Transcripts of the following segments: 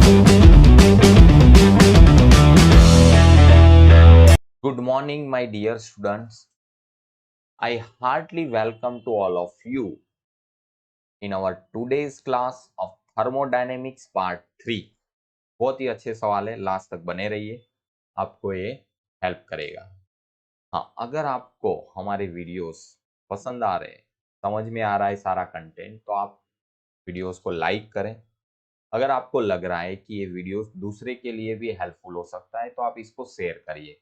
Good morning, my dear students. I heartily welcome to all of you in our today's class of thermodynamics part 3. बहुत ही अच्छे सवाल है, last तक बने रहिए, आपको ये हेल्प करेगा। हाँ, अगर आपको हमारे वीडियोस पसंद आ रहे हैं, समझ में आ रहा है सारा कंटेंट, तो आप वीडियोस को लाइक करें। अगर आपको लग रहा है कि ये वीडियोस दूसरे के लिए भी हेल्पफुल हो सकता है, तो आप इसको शेयर करिए।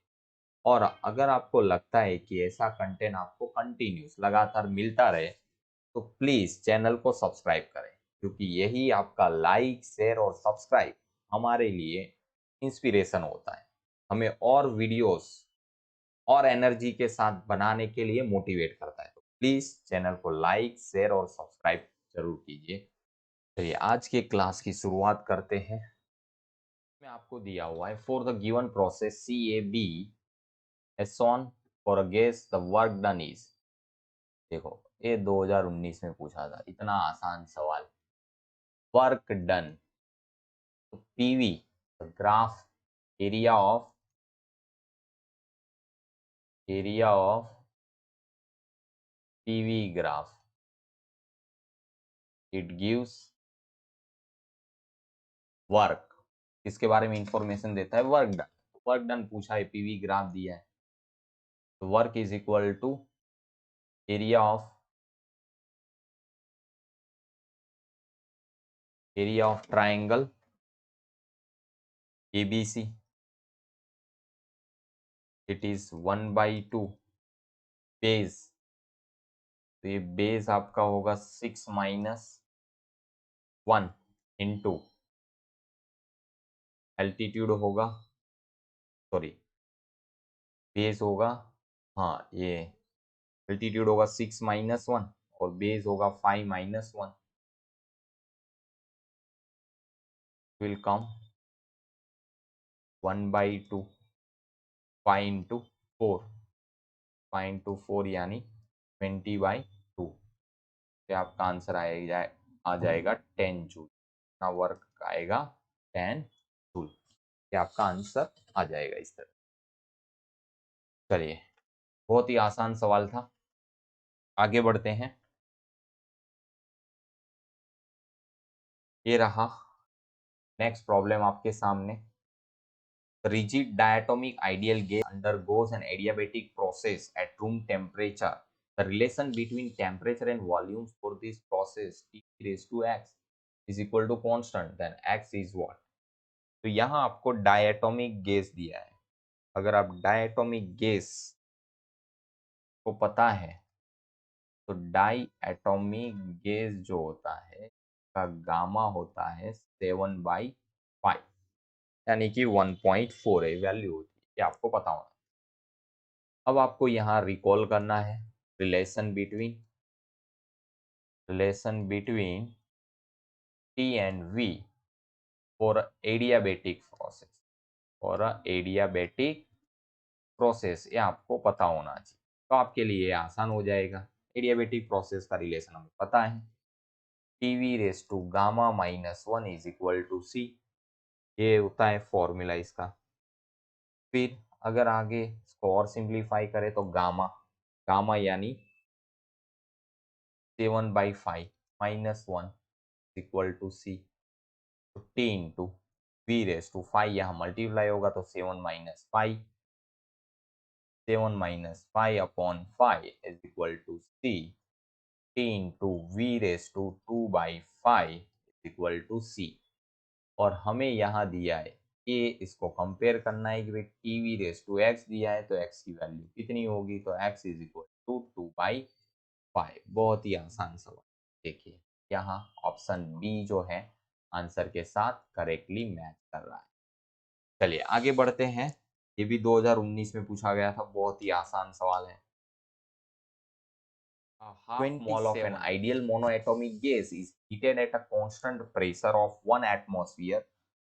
और अगर आपको लगता है कि ऐसा कंटेंट आपको कंटिन्यूस लगातार मिलता रहे, तो प्लीज चैनल को सब्सक्राइब करें, क्योंकि यही आपका लाइक, शेयर और सब्सक्राइब हमारे लिए इंस्पिरेशन होता है, हमें और वीडियोस और एनर्जी के साथ बनाने के लिए मोटिवेट करता है। तो प्लीज चैनल को लाइक, शेयर और सब्सक्राइब जरूर कीजिए। चलिए आज के क्लास की शुरुआत करते हैं। में आपको दिया हुआ है, for the given process C A B S on for a gas the work done is. देखो, ये 2019 में पूछा था, इतना आसान सवाल। वर्क डन, तो PV graph, area of PV graph, it gives work. इसके बारे में इंफॉर्मेशन देता है वर्क डन। वर्क डन पूछा है, पीवी ग्राफ दिया है, तो work is equal to area of triangle ABC, it is 1/2 base, तो ये बेस आपका होगा 6 - 1 इंटू एल्टीट्यूड होगा, सॉरी बेस होगा, हाँ ये एल्टीट्यूड होगा 6 - 1 और बेस होगा 5 - 1, विल कम 1/2 5 इंटू 4, 5 इंटू 4 यानी 20/2। तो आपका आंसर आ जाएगा 10 जूल। ना वर्क आएगा 10 जूल, ये आपका आंसर आ जाएगा इस तरह। चलिए, बहुत ही आसान सवाल था, आगे बढ़ते हैं। ये रहा नेक्स्ट प्रॉब्लम आपके सामने। Rigid diatomic ideal gas undergoes an adiabatic process at room temperature. The relation between temperature and volumes for this process T raised to x is equal to constant. Then x is what? तो यहाँ आपको diatomic gas दिया है। अगर आप diatomic gas को पता है, तो डाई एटोमिक गैस जो होता है का गामा होता है 7/5, यानी कि 1.4 वैल्यू होती है, ये आपको पता होना। अब आपको यहाँ रिकॉल करना है relation between T and V for adiabatic process, ये आपको पता होना चाहिए, तो आपके लिए आसान हो जाएगा। एडियाबेटिक प्रोसेस का रिलेशन हमें पता है, TV raise to gamma -1 is equal to C, ये होता है फॉर्मूला इसका। फिर अगर आगे इसको और सिंप्लीफाई करें तो गामा गामा यानी 7/5 -1 इक्वल टू सी, तो T into V raise to 5 यहाँ मल्टीप्लाई होगा, तो 7 - 5 upon 5 is equal to C, T into V raise to 2/5 is equal to C. और हमें यहाँ दिया है कि इसको कंपेयर करना है कि भाई T V raise to X दिया है, तो एक्स की वैल्यू कितनी होगी, तो एक्स इज इक्वल टू 2/5। बहुत ही आसान सवाल। देखिए यहाँ ऑप्शन बी जो है आंसर के साथ करेक्टली मैच कर रहा है। चलिए आगे बढ़ते हैं। ये भी 2019 में पूछा गया था, बहुत ही आसान सवाल है। A half mole of an ideal monoatomic gas is heated at a constant pressure of 1 atmosphere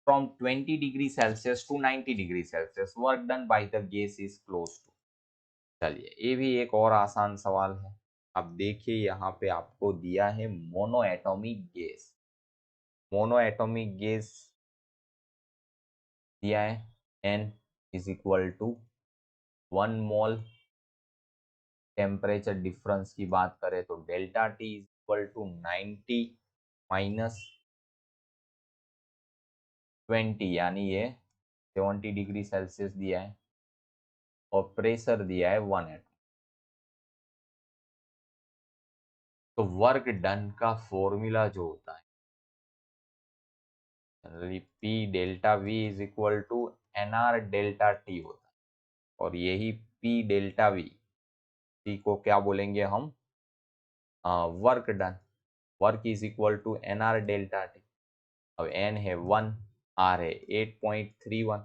from 20 degrees Celsius to 90 degrees Celsius. Work done by the gas is close to। चलिए ये भी एक और आसान सवाल है। अब देखिए यहाँ पे आपको दिया है मोनो एटॉमिक गैस दिया है, n is equal to 1 mole. Temperature difference की बात करें तो delta T is equal to 90 minus 20 यानी ये 70 डिग्री सेल्सियस दिया है और प्रेशर दिया है 1 एटम। तो वर्क डन का फॉर्मूला जो होता है generally P delta V is equal to NR delta T होता है और यही P डेल्टा V T को क्या बोलेंगे हम, work done. Work is equal to NR delta T। अब N है 1, R है 8.31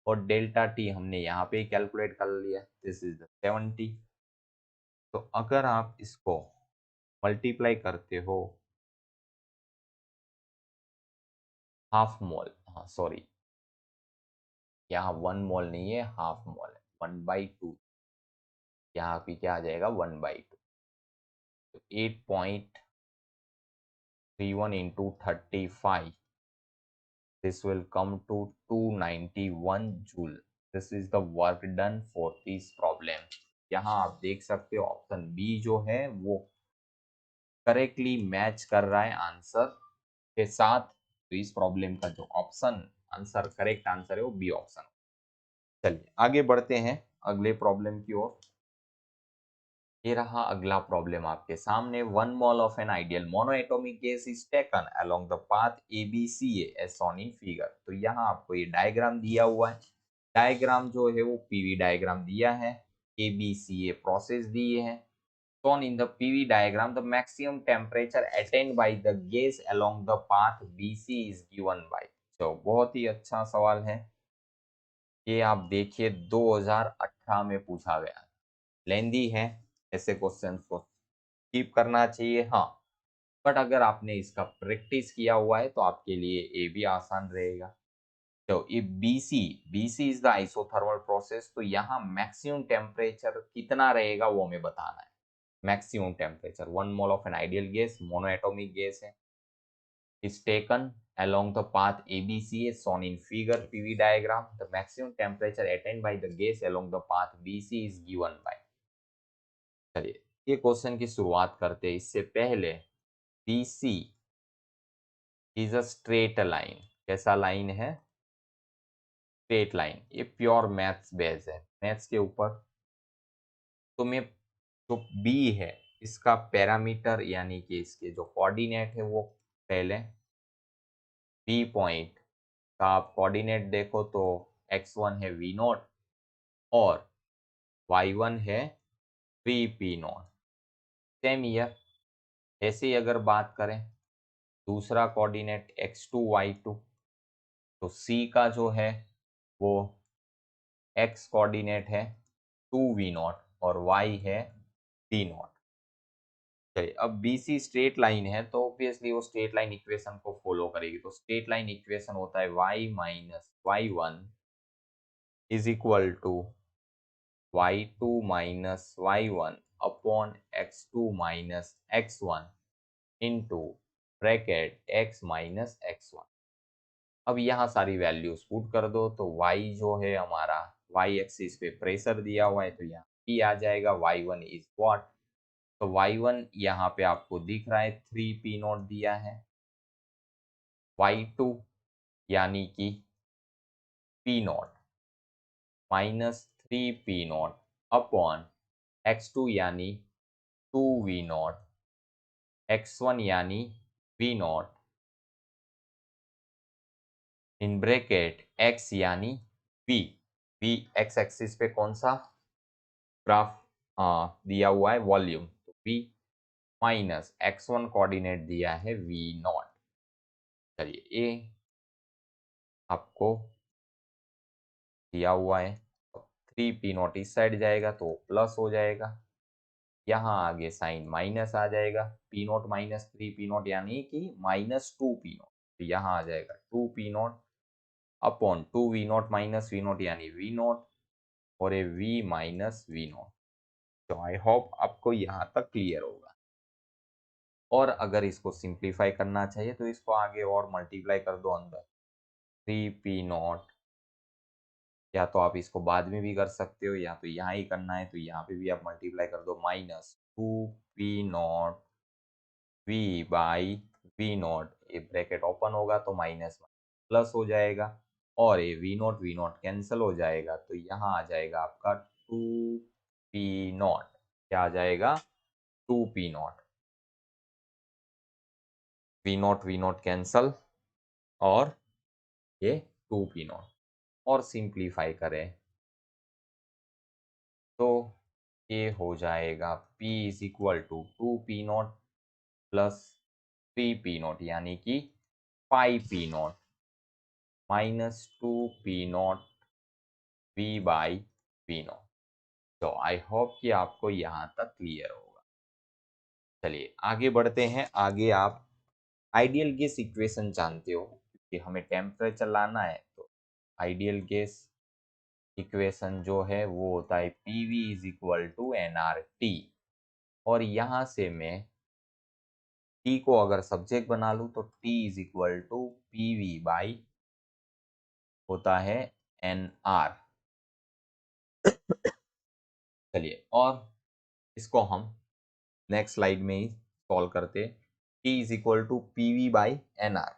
और डेल्टा T हमने यहाँ पे कैलकुलेट कर लिया, दिस इज 70। तो अगर आप इसको मल्टीप्लाई करते हो हाफ मोल, हाँ सॉरी यहाँ 1 मोल नहीं है, हाफ मोल है, 1/2। यहाँ पे क्या आ जाएगा 1/2। तो 8.31 into 35, this will come to 291 joule. This is the work done for this problem. यहाँ आप देख सकते हो ऑप्शन बी जो है वो करेक्टली मैच कर रहा है आंसर के साथ। तो इस प्रॉब्लम का जो ऑप्शन आंसर करेक्ट आंसर है वो बी ऑप्शन। चलिए आगे बढ़ते हैं अगले प्रॉब्लम की ओर। ये रहा अगला प्रॉब्लम आपके सामने। 1 mole of an ideal monoatomic gas is taken along the path ABCA as shown in figure. तो यहाँ आपको ये डायग्राम दिया हुआ है। डायग्राम जो है वो PV डायग्राम दिया है, ABCA प्रोसेस दिए हैं। shown in the PV diagram the maximum temperature attained by the gas along the path BC is given by। तो बहुत ही अच्छा सवाल है ये, आप देखिए 2018 में पूछा गया। लेंदी है, ऐसे क्वेश्चन को कीप करना चाहिए हाँ, बट अगर आपने इसका प्रैक्टिस किया हुआ है तो आपके लिए ये भी आसान रहेगा। तो ये BC is the isothermal process, तो यहाँ मैक्सिमम टेम्परेचर कितना रहेगा वो हमें बताना है। Maximum temperature 1 mole of an ideal gas monoatomic gas है, is taken along the path ABC as shown in figure PV diagram. The maximum temperature attained by the gas along the path BC is given by। चलिए ये question की शुरुआत करते हैं। इससे पहले BC is a straight line. कैसा line है? Straight line. ये प्योर मैथ्स बेस है, मैथ्स के ऊपर। तो मैं जो B है इसका पैरामीटर यानी कि इसके जो कोऑर्डिनेट है वो पहले B पॉइंट का आप कोऑर्डिनेट देखो तो x1 है V0 और y1 है 3P0। Same year. ऐसे ही अगर बात करें दूसरा कोऑर्डिनेट x2 y2, तो C का जो है वो x कोऑर्डिनेट है 2V0 और y है P0। चलिए अब BC स्ट्रेट लाइन है तो ऑब्वियसली वो स्ट्रेट लाइन इक्वेशन को फॉलो करेगी। तो स्ट्रेट लाइन इक्वेशन होता है y minus y1 is equal to y2 minus y1 upon x2 minus x1 into bracket x minus x1। अब यहाँ सारी वैल्यूज पुट कर दो तो y जो है हमारा y एक्सिस पे प्रेशर दिया हुआ है तो यहाँ P आ जाएगा। y1 is what? तो y1 यहाँ पे आपको दिख रहा है 3P0 दिया है। y2 यानी कि P0 minus 3P0 upon x2 यानी 2V0 x1 यानी V0 इन ब्रैकेट x यानी V x एक्सिस पे कौन सा ग्राफ दिया हुआ है? वॉल्यूम। तो V माइनस x1 कोऑर्डिनेट दिया है V0। चलिए ये आपको दिया हुआ है। 3P0 इस साइड जाएगा तो प्लस हो जाएगा, यहाँ आगे साइन माइनस आ जाएगा। P0 माइनस 3P0 यानी कि माइनस 2P0। तो यहाँ आ जाएगा 2P0 upon 2V0 minus V0 यानी V0 और ये V माइनस V0। तो आई होप आपको यहाँ तक क्लियर होगा। और अगर इसको सिंप्लीफाई करना चाहिए तो इसको आगे और मल्टीप्लाई कर दो अंदर। 3P0 या तो आप इसको बाद में भी कर सकते हो, या तो यहाँ ही करना है तो यहाँ पे भी आप मल्टीप्लाई कर दो, minus 2p0 v by V naught, ये ब्रैकेट ओपन होगा तो माइनस प्लस हो जाएगा, और ये वी नॉट कैंसिल हो जाएगा, तो यहाँ आ जाएगा आपका 2p0। क्या आ जाएगा? 2p0। वी नॉट कैंसल, और ये 2p0, और सिंप्लीफाई करें तो ये हो जाएगा p is equal to 2p0 plus 3p0 यानी कि 5p0 minus 2p0 v by V naught. तो आई होप कि आपको यहाँ तक क्लियर होगा। चलिए आगे बढ़ते हैं। आगे आप आइडियल गैस इक्वेशन जानते हो, क्योंकि हमें टेम्परेचर लाना है, तो आइडियल गैस इक्वेशन जो है वो होता है PV is equal to NRT, और यहाँ से मैं टी को अगर सब्जेक्ट बना लूँ तो T is equal to PV by होता है एन आर। चलिए, और इसको हम नेक्स्ट स्लाइड में ही सॉल्व करते हैं। T is equal to P V by N R,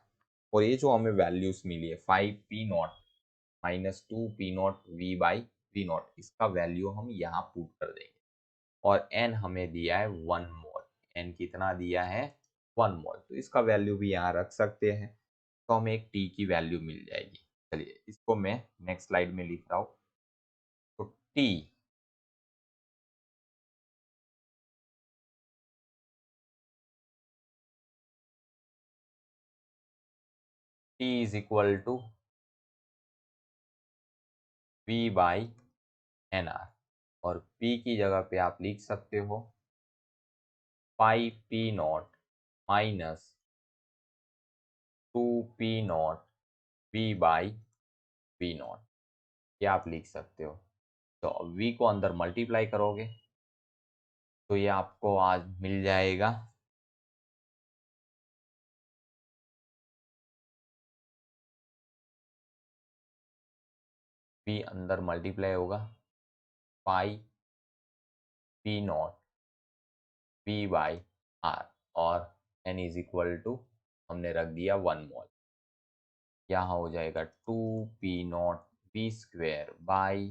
और ये जो हमें वैल्यूज मिली है 5p0 minus 2p0 v by V naught, इसका वैल्यू हम यहाँ पुट कर देंगे। और n हमें दिया है 1 मोल। n कितना दिया है? 1 मोल। तो इसका वैल्यू भी यहाँ रख सकते हैं, तो हमें एक t की वैल्यू मिल जाएगी। चलिए इसको मैं नेक्स्ट स्लाइड में लिख रहा हूँ। तो t is equal to v by N R, और p की जगह पे आप लिख सकते हो 5p0 minus 2p0 v by V naught, ये आप लिख सकते हो। तो v को अंदर मल्टीप्लाई करोगे तो ये आपको आज मिल जाएगा v अंदर मल्टीप्लाई होगा 5p0 v बाई आर, और n इज इक्वल टू हमने रख दिया 1 मोल। यहाँ हो जाएगा 2p0 v square by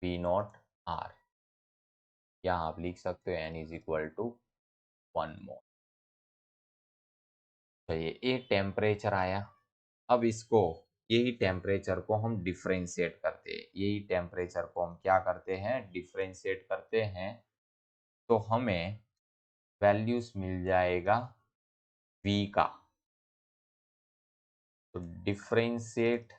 V naught R, यहाँ आप लिख सकते हो n is equal to 1 mole. चलिए एक टेम्परेचर आया। अब इसको, यही टेम्परेचर को हम डिफ्रेंशिएट करते हैं, यही टेम्परेचर को हम क्या करते हैं? डिफ्रेंशिएट करते हैं, तो हमें वैल्यूज मिल जाएगा v का। तो differentiate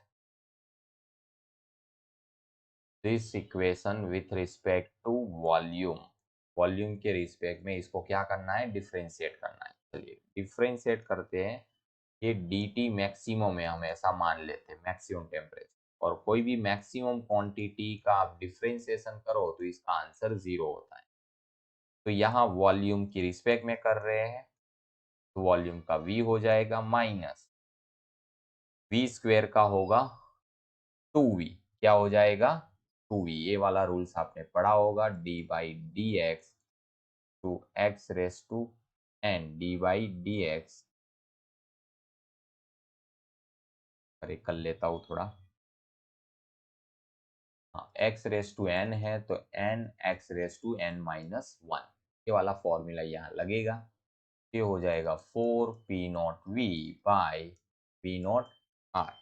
this equation with respect to volume, volume के रिस्पेक्ट में इसको क्या करना है? डिफ्रेंशिएट करना है। चलिए डिफ्रेंशिएट करते हैं। ये dt मैक्सिमम है, हम ऐसा मान लेते हैं, मैक्सिमम टेम्परेचर, और कोई भी मैक्सिमम क्वांटिटी का आप डिफ्रेंशिएशन करो तो इसका आंसर 0 होता है। तो यहाँ वॉल्यूम की रिस्पेक्ट में कर रहे हैं, तो वॉल्यूम का v हो जाएगा माइनस v स्क्वेयर का होगा 2v। क्या हो जाएगा? 2v। ये वाला रूल्स आपने पढ़ा होगा, d by D X to X raise to N D by D X. अरे कर लेता हूँ थोड़ा। हाँ, एक्स रेस टू एन है तो N X raise to N minus 1, ये वाला फॉर्मूला यहाँ लगेगा। ये हो जाएगा 4p0 v by V naught R.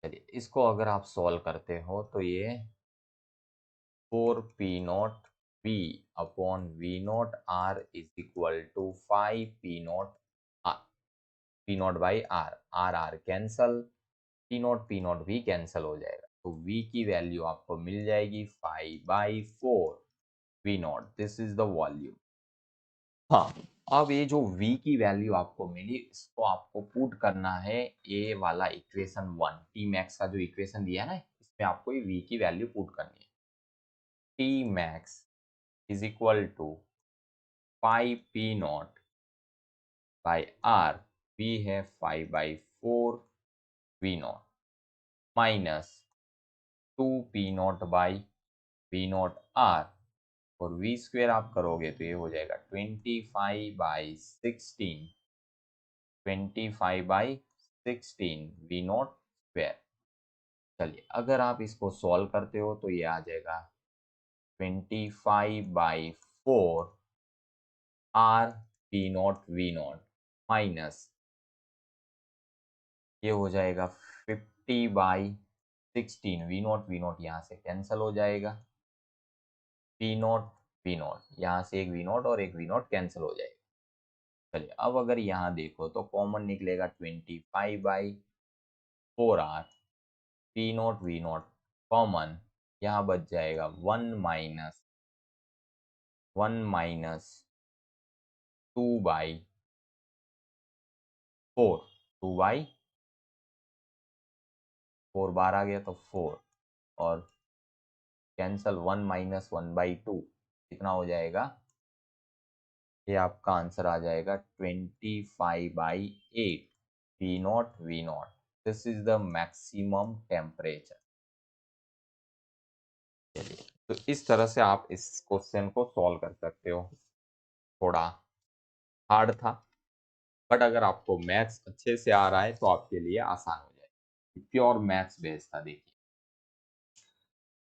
चलिए इसको अगर आप सॉल्व करते हो तो ये 4p0 v upon V naught R is equal to 5p0 R, P naught by R, R R cancel, P naught भी कैंसल हो जाएगा, तो v की वैल्यू आपको मिल जाएगी 5/4 V naught. This is the volume. हाँ, अब ये जो v की वैल्यू आपको मिली, इसको आपको पुट करना है ये वाला इक्वेशन 1, टी मैक्स का जो इक्वेशन दिया है ना, इसमें आपको ये v की वैल्यू पुट करनी है। T max is equal to 5p0 by R, v है 5/4 V not, minus 2p0 by v0r, और v स्क्वेयर आप करोगे तो ये हो जाएगा 25/16 v0 स्क्वेयर। चलिए अगर आप इसको सॉल्व करते हो तो ये आ जाएगा 25/4 r p0 v0 माइनस ये हो जाएगा 50/16 v0 यहाँ से कैंसिल हो जाएगा, p0 यहाँ से एक v0 और एक v0 कैंसिल हो जाएगा। चलिए अब अगर यहाँ देखो तो कॉमन निकलेगा 25/4r p0 v0 कॉमन, यहाँ बच जाएगा 1 माइनस 2/4, 2/4 बार आ गया तो 4, और कैंसल 1 माइनस 1/2 कितना हो जाएगा, ये आपका आंसर आ जाएगा 25/8 v0। This is the maximum temperature. चलिए तो इस तरह से आप इस क्वेश्चन को सॉल्व कर सकते हो। थोड़ा हार्ड था, बट अगर आपको मैथ्स अच्छे से आ रहा है तो आपके लिए आसान हो जाएगा। प्योर मैथ्स बेस्ड था। देखिए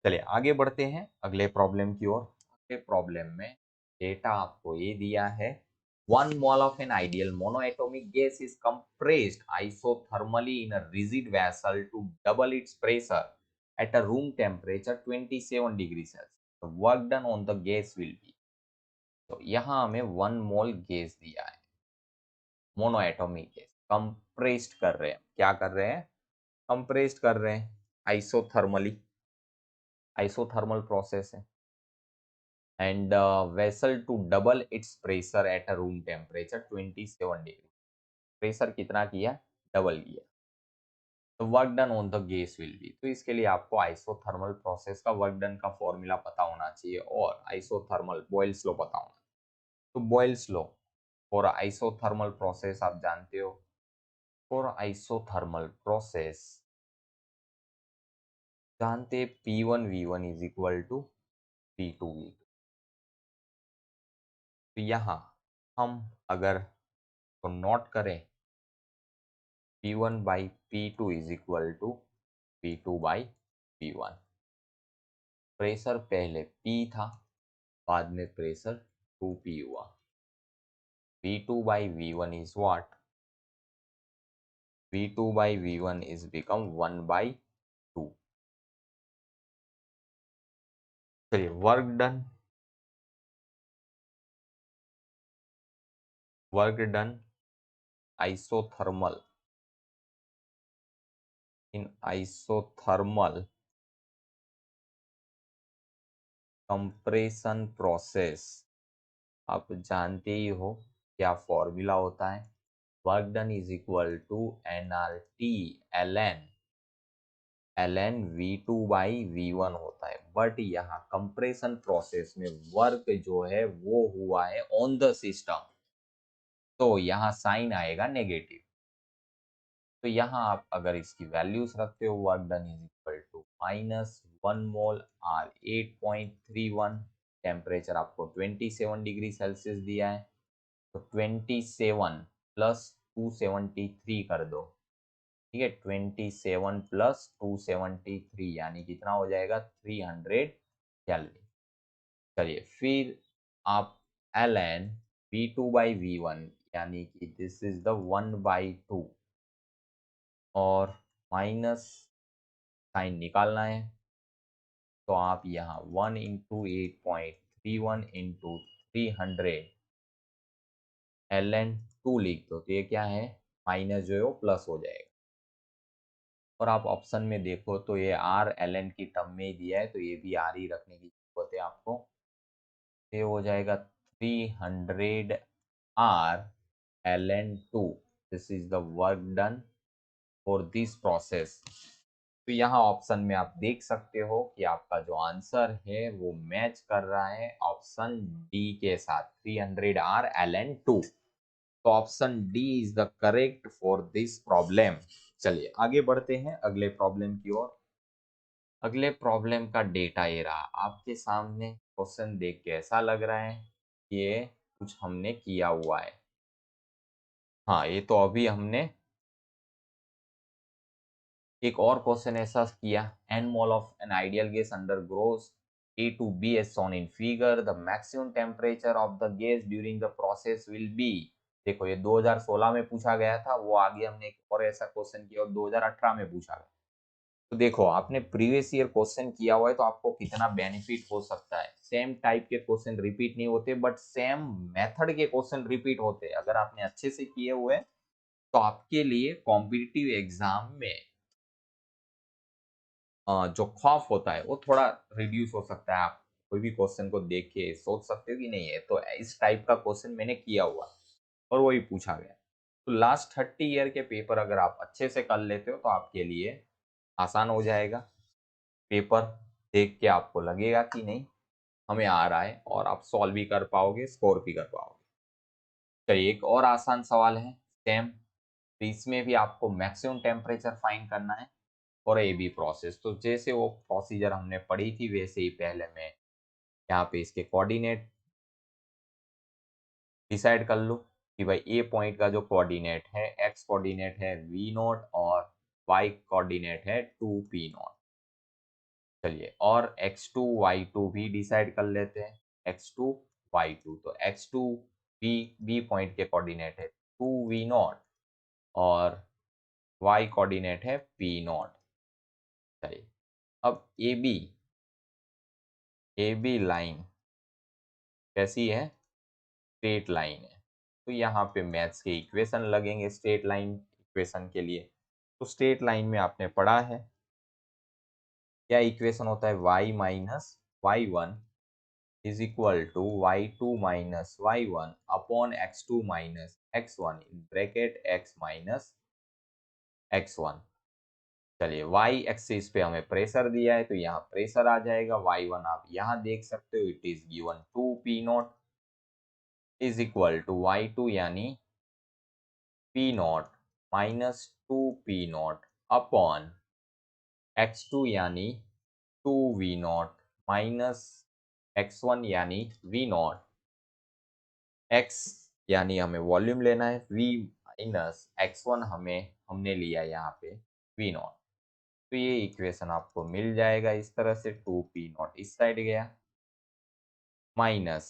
चलिए आगे बढ़ते हैं अगले प्रॉब्लम की ओर। अगले प्रॉब्लम में डेटा आपको ये दिया है, 1 mole of an ideal monoatomic gas is compressed isothermally in a rigid vessel to double its pressure at a room temperature 27 degrees Celsius. The work done on the gas will be, तो यहाँ हमें 1 मोल gas दिया है, monoatomic gas, compressed कर रहे हैं। क्या कर रहे हैं? कंप्रेस्ड कर रहे हैं आइसोथर्मली, आइसोथर्मल प्रोसेस है। And vessel to double its pressure at a room temperature 27 degree. Pressure कितना किया? डबल किया। तो work done on the gas will be, तो इसके लिए आपको आइसोथर्मल प्रोसेस का वर्क डन का फॉर्मूला पता होना चाहिए और आइसोथर्मल बॉयल्स लॉ पता होना। तो Boyle's law for isothermal process आप जानते हो, फॉर आइसोथर्मल प्रोसेस जानते P1 V1 is equal to P2 V2। तो यहाँ हम अगर तो नोट करें P1 by P2 is equal to P2 by P1। Pressure पहले P था, बाद में प्रेशर 2P हुआ। V2 by V1 is what? V2 by V1 is become 1/2। चलिए work done isothermal in isothermal compression process, आप जानते ही हो क्या फॉर्मूला होता है। Work done is equal to nRT ln V2 by V1 होता है। बट यहाँ कंप्रेशन प्रोसेस में वर्क जो है वो हुआ है ऑन द सिस्टम, तो यहाँ साइन आएगा नेगेटिव। तो यहाँ आप अगर इसकी वैल्यूज रखते हो, work done is equal to -1 mole R 8.31, temperature आपको 27 डिग्री सेल्सियस दिया है, तो 27 प्लस 273 कर दो, ठीक है। 27 प्लस 273 यानी कितना हो जाएगा? 300 कैलोरी। चलिए फिर आप ln V2 बाई V1 यानी कि दिस इज द 1/2 और माइनस साइन निकालना है, तो आप यहाँ 1 इंटू 8.31 इंटू 300 ln 2 लिख दो, तो ये क्या है? माइनस जो है वो प्लस हो जाएगा। और आप ऑप्शन में देखो तो ये R ln की टर्म में ही दिया है, तो ये भी R ही रखने की जरूरत है आपको। ये हो जाएगा 300 R ln 2। This is the work done for this process. तो यहाँ ऑप्शन में आप देख सकते हो कि आपका जो आंसर है वो मैच कर रहा है ऑप्शन डी के साथ, 300 R ln 2। तो option D is the correct for this problem. चलिए आगे बढ़ते हैं अगले प्रॉब्लम की ओर। अगले प्रॉब्लम का डेटा ये रहा। आपके सामने क्वेश्चन देख के ऐसा लग रहा है कि ये कुछ हमने किया हुआ है। हाँ, ये तो अभी हमने एक और क्वेश्चन ऐसा किया। n mole of an ideal gas undergoes A to B as shown in figure. The maximum temperature of the gas during the process will be। देखो, ये 2016 में पूछा गया था, वो आगे हमने एक और ऐसा क्वेश्चन किया और 2018 में पूछा गया। तो देखो, आपने प्रीवियस ईयर क्वेश्चन किया हुआ है तो आपको कितना बेनिफिट हो सकता है। सेम टाइप के क्वेश्चन रिपीट नहीं होते, बट सेम मेथड के क्वेश्चन रिपीट होते हैं। अगर आपने अच्छे से किए हुए तो आपके लिए कॉम्पिटिटिव एग्जाम में जो खौफ होता है वो थोड़ा रिड्यूस हो सकता है। आप कोई भी क्वेश्चन को देख के सोच सकते हो कि नहीं है तो इस टाइप का क्वेश्चन मैंने किया हुआ और वही पूछा गया। तो लास्ट 30 ईयर के पेपर अगर आप अच्छे से कर लेते हो तो आपके लिए आसान हो जाएगा। पेपर देख के आपको लगेगा कि नहीं, हमें आ रहा है, और आप सॉल्व भी कर पाओगे, स्कोर भी कर पाओगे। चलिए, एक और आसान सवाल है सेम। तो इसमें भी आपको मैक्सिमम टेम्परेचर फाइंड करना है और ए बी प्रोसेस। तो जैसे वो प्रोसीजर हमने पढ़ी थी वैसे ही पहले मैं यहाँ पे इसके कोऑर्डिनेट डिसाइड कर लूँ कि भाई ए पॉइंट का जो कोऑर्डिनेट है, एक्स कोऑर्डिनेट है वी नॉट और वाई कोऑर्डिनेट है 2p नॉट। चलिए, और x2 y2 भी डिसाइड कर लेते हैं। x2 y2, तो x2 बी पॉइंट के कोऑर्डिनेट है 2v नॉट और y कोऑर्डिनेट है p नॉट। चलिए, अब ए बी लाइन कैसी है, स्ट्रेट लाइन है। तो यहाँ पे मैथ्स के इक्वेशन लगेंगे स्ट्रेट लाइन इक्वेशन के लिए। तो स्ट्रेट लाइन में आपने पढ़ा है क्या इक्वेशन होता है, y minus y one is equal to y2 minus y one upon x2 minus x1 in bracket x minus x1। चलिए, y एक्सिस पे हमें प्रेशर दिया है तो यहाँ प्रेशर आ जाएगा। y1 आप यहाँ देख सकते हो, it is given 2p not is equal to y2 यानी p not minus 2p not upon x2 यानी 2v नॉट माइनस x1 यानी v नॉट। x यानी हमें वॉल्यूम लेना है, v माइनस x1 हमने लिया यहाँ पे v नॉट। तो ये इक्वेशन आपको मिल जाएगा इस तरह से, 2p नॉट इस साइड गया, माइनस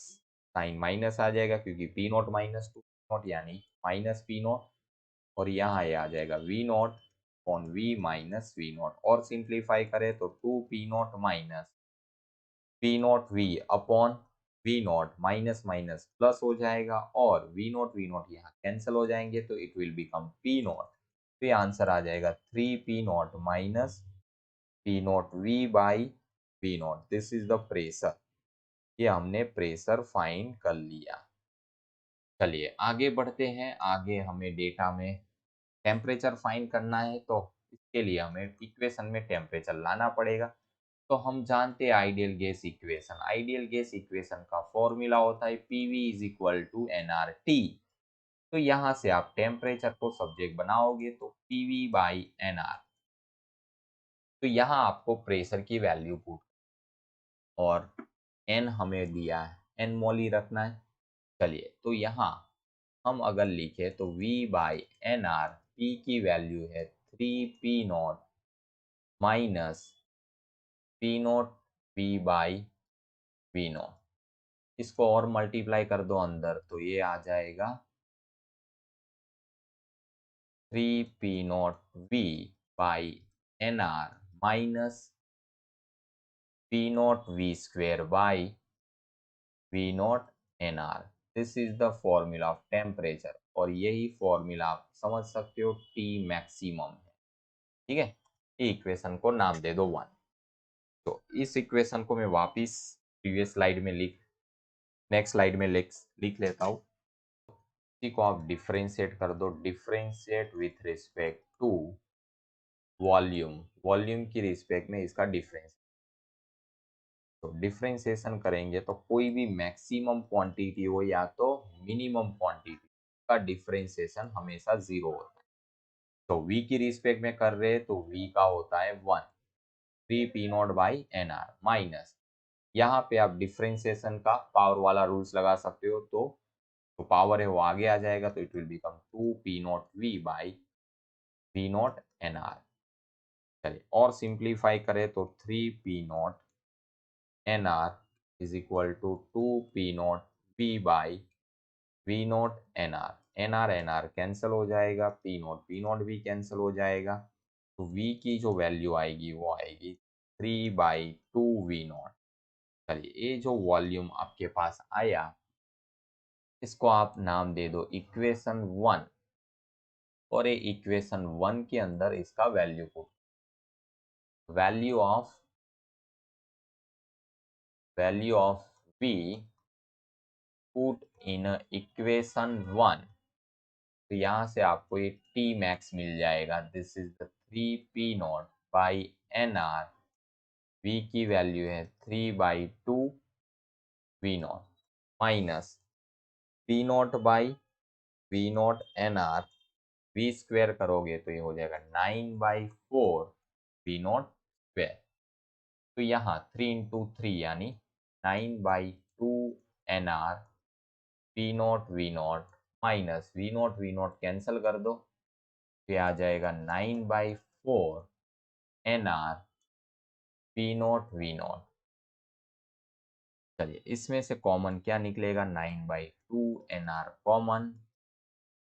साइन माइनस आ जाएगा क्योंकि p नॉट माइनस 2 नॉट यानी माइनस p नॉट, और यहाँ ये आ जाएगा v not on v minus v not, और सिंप्लीफाई करें तो 2p not minus p not v upon v not, minus minus plus हो जाएगा और v नॉट यहाँ कैंसिल हो जाएंगे तो it will become p not. तो ये आंसर आ जाएगा 3p not minus p not v by v not. This is the pressure. ये हमने प्रेशर फाइंड कर लिया। चलिए आगे बढ़ते हैं। आगे हमें डेटा में टेम्परेचर फाइंड करना है तो इसके लिए हमें इक्वेशन में टेम्परेचर लाना पड़ेगा। तो हम जानते हैं ideal gas equation. Ideal gas equation का फॉर्मूला होता है PV is equal to nRT. तो यहाँ से आप टेम्परेचर को सब्जेक्ट बनाओगे तो पीवी बाई एनआर। तो यहाँ आपको प्रेशर की वैल्यू पुट और एन हमें दिया है, एन मोल ही रखना है। चलिए, तो यहाँ हम अगर लिखे तो V by N R, P की वैल्यू है 3p not minus p not v by v not. इसको और मल्टीप्लाई कर दो अंदर तो ये आ जाएगा 3p not v by N R minus p not v square by v not N R. This is the formula of temperature, और यही फॉर्मूला आप समझ सकते हो T मैक्सिमम है। ठीक है, इक्वेशन को नाम दे दो 1। तो इस इक्वेशन को मैं वापिस प्रीवियस स्लाइड में नेक्स्ट स्लाइड में लिख लेता हूँ। इसी को आप डिफरेंशिएट कर दो, differentiate with respect to volume. Volume की रिस्पेक्ट में इसका डिफरेंस। तो डिफरेंशिएशन करेंगे तो कोई भी मैक्सिमम क्वांटिटी हो या तो मिनिमम क्वांटिटी का डिफरेंशिएशन हमेशा 0 होता है। तो v की रिस्पेक्ट में कर रहे हैं तो v का होता है 1, 3p0/nr माइनस, यहाँ पे आप डिफ्रेंसिएशन का पावर वाला रूल्स लगा सकते हो, तो जो पावर है वो आगे आ जाएगा, तो इट विल बिकम 2p0v/v0nr। चलिए और सिंप्लीफाई करें तो 3p0nr is equal to 2p0v/v0nr। nr cancel हो जाएगा, p0 भी कैंसिल हो जाएगा, तो v की जो वैल्यू आएगी वो आएगी 3/2v0। चलिए ये जो वॉल्यूम आपके पास आया, इसको आप नाम दे दो इक्वेशन 1, और ये इक्वेशन 1 के अंदर इसका value put, value of v put in equation 1, तो यहाँ से आपको ये टी मैक्स मिल जाएगा। This is the 3p0/nr, v की वैल्यू है 3/2v0 minus p0/v0nr, v square करोगे तो ये हो जाएगा 9/4v0 स्क्वेयर। तो यहाँ 3 इंटू 3 यानी 9/2nr p0v0 minus v0 cancel कर दो, तो आ जाएगा 9/4nr p0v0। चलिए इसमें से कॉमन क्या निकलेगा, 9/2nr कॉमन,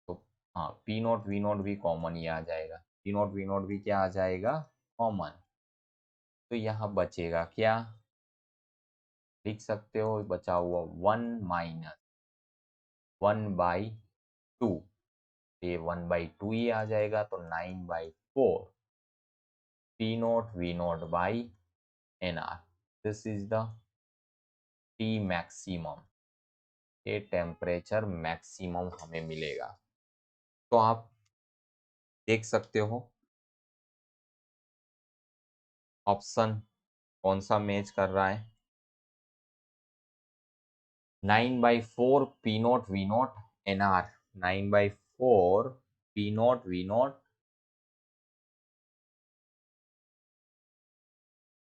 तो हाँ p0v0 भी कॉमन ही आ जाएगा, p0v0 भी क्या आ जाएगा, कॉमन। तो यहाँ बचेगा क्या, लिख सकते हो बचा हुआ 1 माइनस 1/2, ये 1/2 ही आ जाएगा, तो 9/4 p0v0/nr। This is the T maximum, ये टेम्परेचर मैक्सिमम हमें मिलेगा। तो आप देख सकते हो ऑप्शन कौन सा मैच कर रहा है, 9/4 p0v0nr, 9/4 p0v0,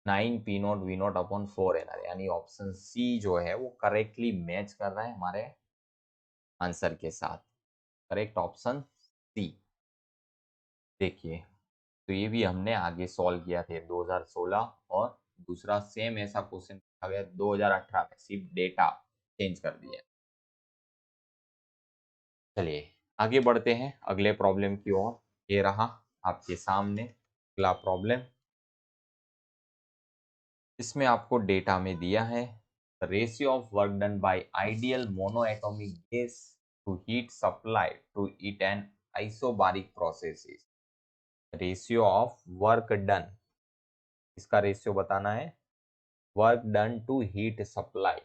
9 p0v0 upon 4nr, यानी ऑप्शन सी जो है वो करेक्टली मैच कर रहा है हमारे आंसर के साथ। Correct option C. देखिए तो ये भी हमने आगे सॉल्व किया थे 2016, और दूसरा सेम ऐसा क्वेश्चन पूछा गया 2018 में, सिर्फ डेटा चेंज कर दिया। चलिए आगे बढ़ते हैं अगले प्रॉब्लम की ओर। ये रहा आपके सामने अगला प्रॉब्लम। इसमें आपको डेटा में दिया है ratio of work done by ideal monoatomic gas to heat supply to it an isobaric processes. Ratio of work done, इसका रेशियो बताना है, work done to heat supply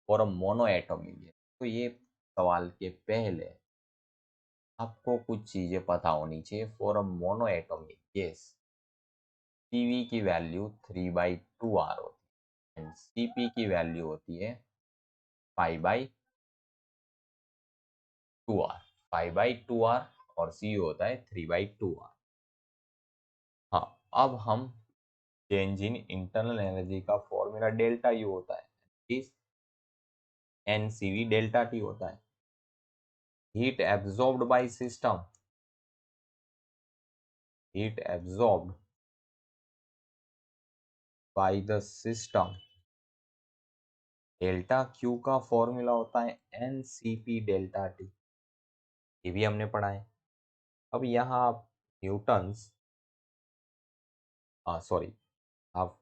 for a monoatomic gas. तो ये सवाल के पहले आपको कुछ चीजें पता होनी चाहिए। For a monoatomic gas Cv की वैल्यू 3/2r होती है एंड Cp की वैल्यू होती है 5/2r, 5/2r, और Cu होता है 3/2r। हाँ अब हम चेंज इन इंटरनल एनर्जी का फॉर्मूला डेल्टा यू होता है, इस NCV डेल्टा टी होता है। Heat absorbed by system, heat absorbed by the system, delta Q का फॉर्मूला होता है NCP डेल्टा टी, ये भी हमने पढ़ा है। अब यहाँ आप न्यूटन्स सॉरी आप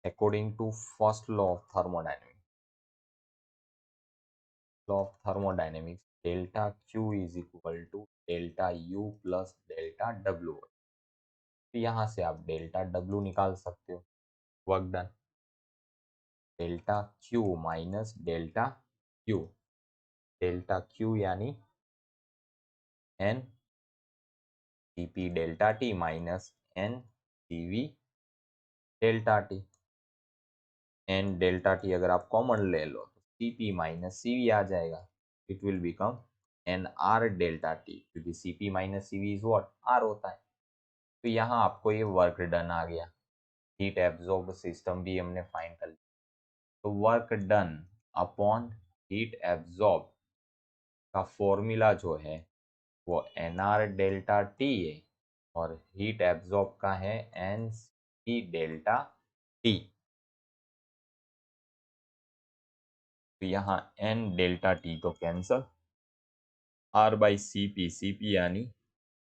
according to first law of thermodynamics, delta Q is equal to delta U plus delta W. तो यहाँ से आप डेल्टा डब्ल्यू निकाल सकते हो, work done, delta Q minus delta Q, delta Q यानी N CP delta T minus N CV delta T. N delta T अगर आप कॉमन ले लो तो सीपी माइनस सीवी आ जाएगा, it will become N R delta T, क्योंकि CP minus CV is what, R होता है। तो यहाँ आपको ये वर्क डन आ गया, हीट एब्जॉर्ब सिस्टम भी हमने फाइंड कर लिया। तो work done upon heat absorb का फॉर्मूला जो है वो nr डेल्टा टी है और हीट एब्जॉर्ब का है nc डेल्टा टी। तो यहाँ n डेल्टा टी तो cancel, r by C P यानी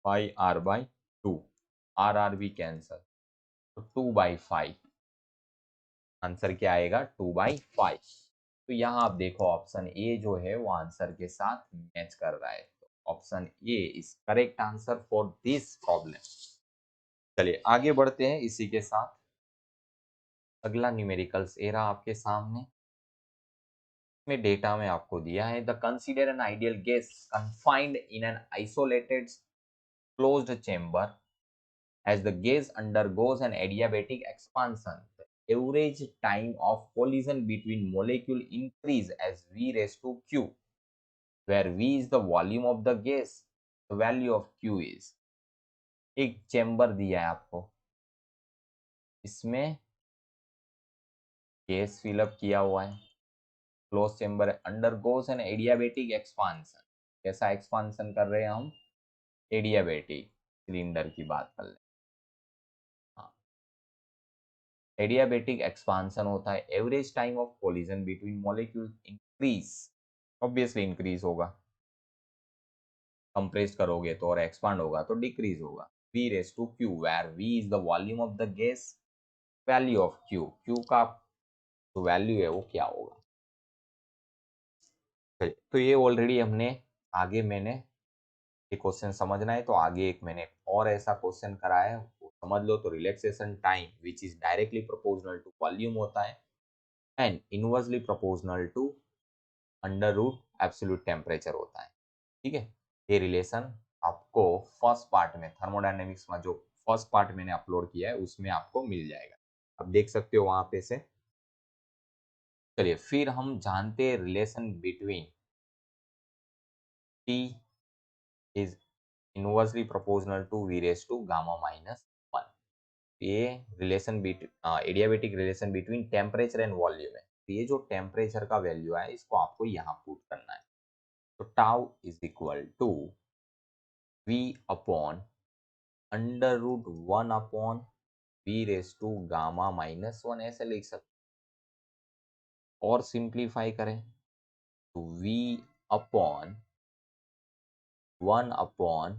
pi r by two, R भी कैंसल, तो 2/5। आंसर क्या आएगा 2/5। तो यहाँ आप देखो ऑप्शन ए जो है वो आंसर के साथ मैच कर रहा है। तो option A is correct answer for this problem. चलिए आगे बढ़ते हैं इसी के साथ। अगला न्यूमेरिकल्स ए रहा आपके सामने। में डेटा में आपको दिया है the consider an ideal gas confined in an isolated closed chamber as the gas undergoes an adiabatic expansion. The average time of collision between molecule increase as V raised to Q, where V is the volume of the gas, the value of Q is। एक chamber दिया है आपको, इसमें gas fill up किया हुआ है, close chamber है, undergoes N adiabatic expansion. कैसा एक्सपांसन कर रहे हैं हम, एडियाबेटिक। सिलेंडर की बात कर लें, हाँ, एडियाबेटिक एक्सपांसन होता है। Average time of collision between molecule increase, obviously increase होगा, कंप्रेस करोगे तो, और एक्सपांड होगा तो डिक्रीज होगा। V raise to Q where V is the volume of the gas, value of Q, Q का जो वैल्यू है वो क्या होगा। तो ये ऑलरेडी हमने आगे, मैंने ये क्वेश्चन समझना है तो आगे एक मैंने और ऐसा क्वेश्चन कराया है, वो समझ लो। तो relaxation time which is directly proportional to volume होता है and inversely proportional to under root absolute temperature होता है। ठीक है, ये रिलेशन आपको फर्स्ट पार्ट में, थर्मोडायनेमिक्स में जो फर्स्ट पार्ट मैंने अपलोड किया है उसमें आपको मिल जाएगा, आप देख सकते हो वहां पे से। चलिए फिर हम जानते हैं relation between T is inversely proportional to V raised to gamma minus 1। ये relation adiabatic relation between temperature and volume है। तो ये जो टेम्परेचर का वैल्यू है इसको आपको यहाँ पुट करना है। तो tau is equal to V upon under root 1 upon V raise to gamma minus 1, ऐसे लिख सकते। और सिंप्लीफाई करें तो V upon 1 upon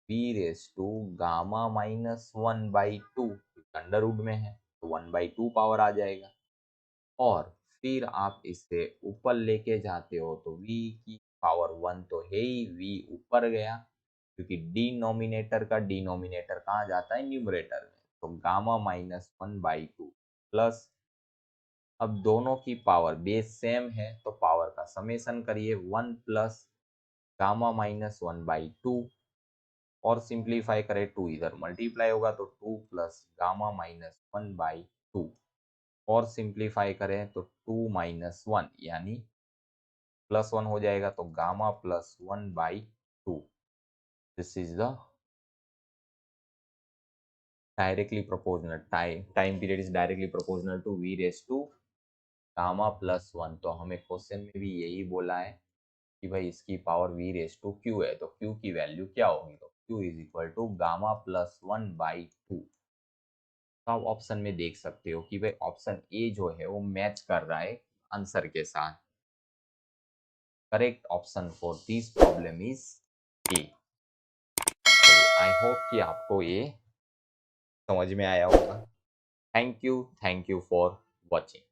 V raise to gamma minus 1/2, under root में है तो 1/2 पावर आ जाएगा। और फिर आप इसे ऊपर लेके जाते हो तो V की पावर 1 तो है ही, V ऊपर गया क्योंकि डिनोमिनेटर का डिनोमिनेटर कहाँ जाता है, न्यूमरेटर में। तो गामा माइनस 1/2 प्लस, अब दोनों की पावर बेस सेम है तो पावर का समेशन करिए, 1 प्लस गामा माइनस 1/2 और सिंप्लीफाई करें, 2 इधर मल्टीप्लाई होगा तो 2 प्लस गामा माइनस 1/2 और सिंप्लीफाई करें तो 2 माइनस 1 यानी +1 हो जाएगा तो gamma plus 1/2। This is the directly proportional time period is directly proportional to V raise to gamma plus 1। तो हमें क्वेश्चन में भी यही बोला है कि भाई इसकी power V raise to Q है, तो Q की वैल्यू क्या होगी, तो Q is equal to gamma plus 1/2। तो आप ऑप्शन में देख सकते हो कि भाई ऑप्शन ए जो है वो मैच कर रहा है आंसर के साथ। Correct option for this problem is a. I hope कि आपको ये समझ में आया होगा। Thank you for watching.